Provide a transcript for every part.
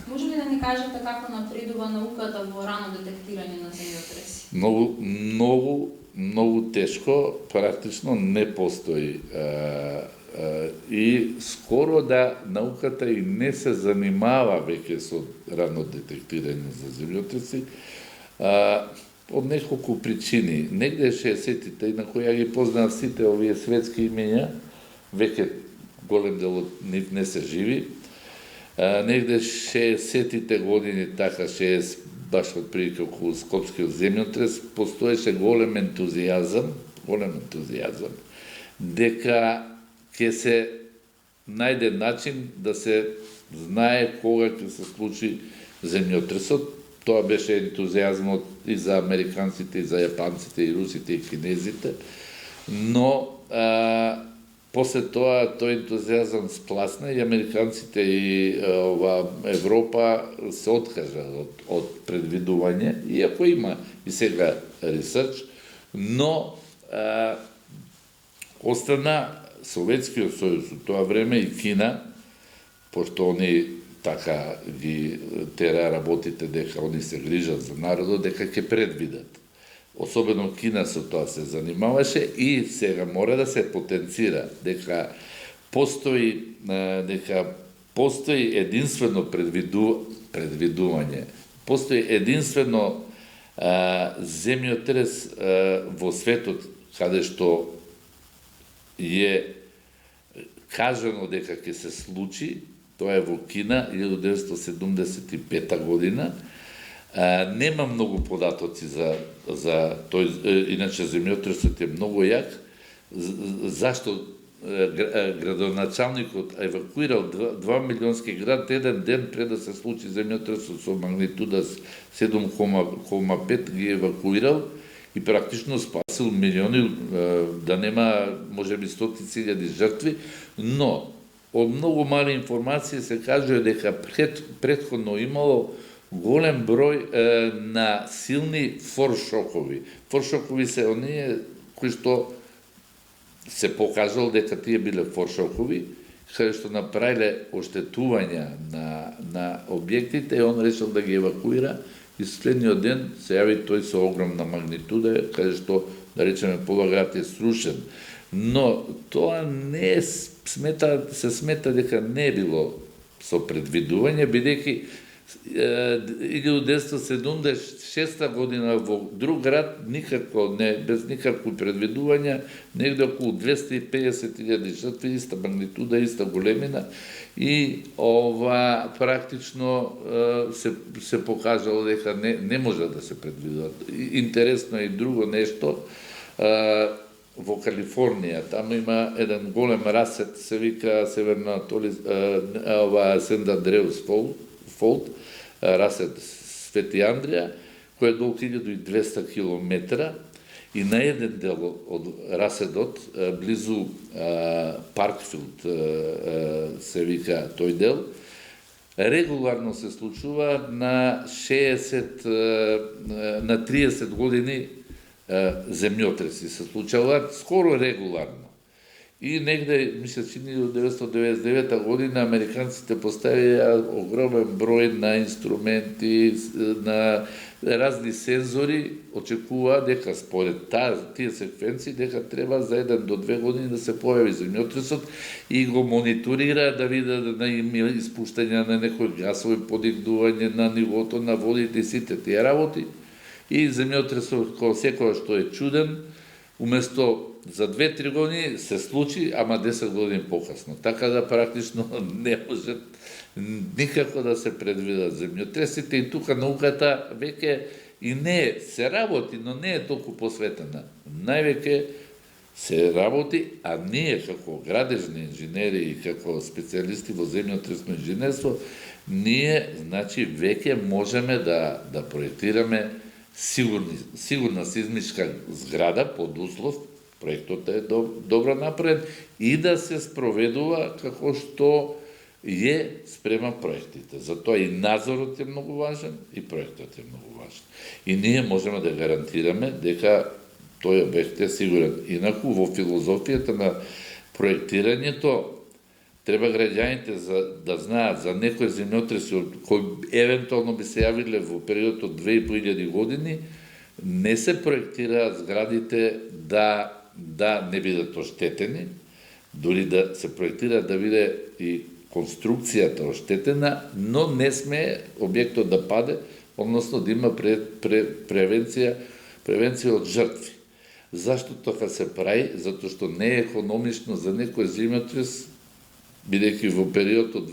Може ли да ни кажете како напредува науката во рано детектирање на земјотреси? Многу тешко, практично не постои. И скоро да науката и не се занимава веќе со рано детектирање за земјотреси, од неколку причини. Негде 60-тите, инаку ја ги познав сите овие светски имења, веќе голем дел од нив не се живи. Негде 60-тите години, така 60, баш од прилика околу Скопскиот земјотрес, постоеше голем ентузијазам, дека ќе се најде начин да се знае кога ќе се случи земјотресот. Тоа беше ентузијазмот и за американците, и за јапанците, и русите, и кинезите, но после тоа тој ентузијазам спласна и американците и Европа се откажа од предвидување, иако има и сега ресерч, но остана Советскиот сојуз во тоа време и Кина, пошто они така ги тера работите дека они се грижат за народот, дека ќе предвидат. Особено Кина со тоа се занимаваше и сега мора да се потенцира дека постои единствено предвидување, постои единствено земјотрес во светот каде што е кажано дека ќе се случи. Тоа е во Кина, 1975 година. Нема многу податоци за тој, иначе земјотресот е многу јак. Зашто градоначалникот евакуирал 2 милионски град еден ден пред да се случи земјотресот со магнитуда 7,5 ги евакуирал и практично спасил милиони, да нема можеби стотици илјади жртви, но од многу мали информации се кажува дека претходно имало голем број на силни форшокови. Форшокови се оние кои што се покажало дека тие биле форшокови, каде што направиле оштетувања на објектите, и он решил да ги евакуира и следниот ден се јави тој со огромна магнитуда, каде што, да речеме, пола град е срушен. Но тоа не се смета дека не било со предвидување, бидејќи 1976 година во друг град без никакви предвидувања, негде околу 250.000 жртви, иста магнитуда, иста големина, и практично се покажало дека не може да се предвидува. Интересно е и друго нешто, во Калифорнија, таму има еден голем расет, се вика Северна Сент Андреус Фолд, расет Свети Андрија, кој е долг 1200 километра, и на еден дел од раседот, близу Паркфилд се вика тој дел, регуларно се случува на 30 години земјотреси се случуваат скоро регуларно. И негде, мисля, чини до 1999 година, американците поставија огромен број на инструменти, на разни сензори, очекува дека според тие секвенции, дека треба за 1 до 2 години да се појави земјотресот и го мониторира да видат да има испуштање на некои гасови, подигнување на нивото на водите и сите тие работи. И земјотресот, кој секоја што е чуден, уместо за 2-3 години се случи, ама 10 години покасно. Така да практично не може никако да се предвидат земјотресите, и тука науката веќе и не се работи, но не е толку посветена. Највеќе се работи, а ние како градежни инженери и како специјалисти во земјотресно инженерство, ние, значи, веќе можеме да проектираме сигурна сизмичка зграда под услов, проектот е добро направен, и да се спроведува како што е спрема проектите. Затоа и надзорот е многу важен, и проектот е многу важен. И ние можеме да гарантираме дека тој објект е сигурен. Инаку, во филозофијата на проектирањето, треба граѓаните да знаат за некои земјотреси кои евентуално би се јавиле во период од 2500 години, не се проектираат зградите да не бидат оштетени, дури да се проектира да биде и конструкцијата оштетена, но не сме објектот да паде, односно да има превенција од жртви. Зашто така се прави? Затоа што не е економично за некој земјотрес, бидејќи во период од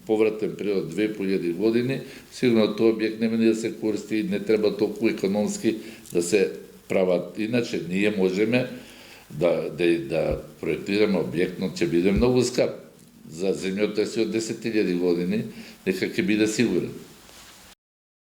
повратен период од 2500 години, сигурно тој објект нема да се користи и не треба толку економски да се прават. Иначе ние можеме да проектираме објект, но ќе биде многу скап. За земјотреси од 10.000 години, нека ќе биде сигурен.